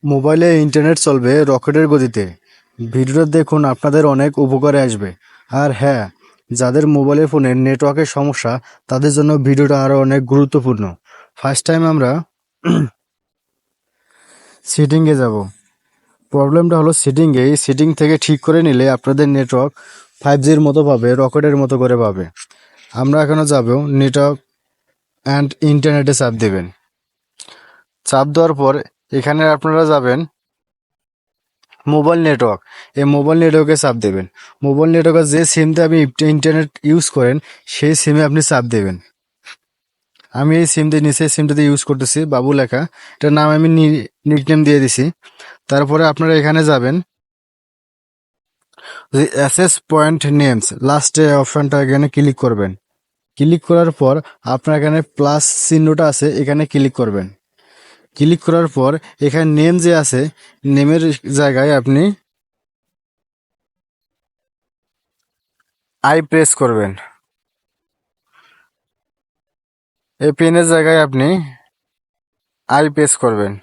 মোবাইলে ইন্টারনেট চলবে রকেটের গতিতে। ভিডিওটা দেখুন, আপনাদের অনেক উপকারে আসবে। আর হ্যাঁ, যাদের মোবাইলে ফোনে নেটওয়ার্কের সমস্যা তাদের জন্য ভিডিওটা আরও অনেক গুরুত্বপূর্ণ। ফার্স্ট টাইম আমরা সেটিংয়ে যাব। প্রবলেমটা হলো সেটিংয়ে। এই সেটিং থেকে ঠিক করে নিলে আপনাদের নেটওয়ার্ক 5Gর মতো পাবে, রকেটের মতো করে পাবে। আমরা এখনও যাব নেটওয়ার্ক অ্যান্ড ইন্টারনেটে চাপ দেবেন। চাপ দেওয়ার পর এখানে আপনারা যাবেন মোবাইল নেটওয়ার্ক। এই মোবাইল নেটওয়ার্কে চাপ দেবেন। মোবাইল নেটওয়ার্কে যে সিমতে আপনি ইন্টারনেট ইউজ করেন সেই সিমে আপনি চাপ দেবেন। আমি এই সিমটাতে ইউজ করতেছি বাবু লেখা, এটার নাম আমি নিকনেম দিয়ে দিছি। তারপরে আপনারা এখানে যাবেন অ্যাসেস পয়েন্ট নেমস, লাস্টে অপশনটা এখানে ক্লিক করবেন। ক্লিক করার পর আপনার এখানে প্লাস চিহ্নটা আছে, এখানে ক্লিক করবেন। ক্লিক করার পর এখানে নেম যে আছে, নেমের জায়গায় আপনি আই প্রেস করবেন। এই পেনের জায়গায় আপনি আই প্রেস করবেন।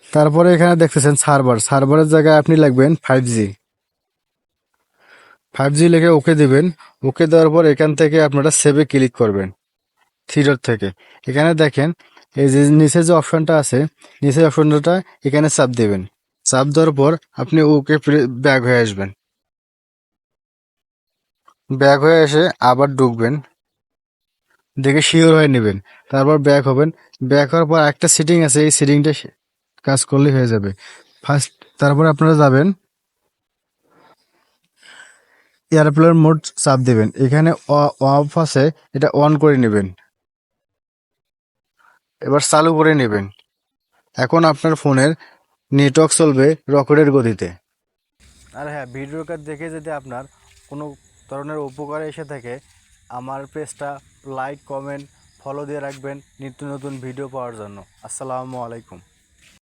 তারপরে এখানে দেখতেছেন সার্ভারের জায়গায় আপনি লিখবেন 5G। 5G লিখে ওকে দিবেন। ওকে দেওয়ার পর এখান থেকে আপনারা সেভে ক্লিক করবেন থ্রি ডট থেকে। এখানে দেখেন এই যে নিচে যে অপশনটা আছে, নিচের অপশনটা এখানে চাপ দেবেন। চাপ দেওয়ার পর আপনি ওকে ব্যাক হয়ে আসবেন। ব্যাক হয়ে এসে আবার ঢুকবেন, দেখে শিওর হয়ে নেবেন। তারপর ব্যাক হবেন। ব্যাক হওয়ার পর একটা সেটিং আছে, এই সেটিংটা কাজ করলেই হয়ে যাবে। ফার্স্ট তারপরে আপনারা যাবেন এয়ারপ্লেন মোড, চাপ দেবেন। এখানে অফ আছে, এটা অন করে নেবেন। এবার চালু করে নেবেন। এখন আপনার ফোনের নেটওয়ার্ক চলবে রকেটের গতিতে। আর হ্যাঁ, ভিডিওটা দেখে যদি আপনার কোনো ধরনের উপকারে এসে থাকে, আমার পেজটা লাইক, কমেন্ট, ফলো দিয়ে রাখবেন নিত্য নতুন ভিডিও পাওয়ার জন্য। আসসালামু আলাইকুম।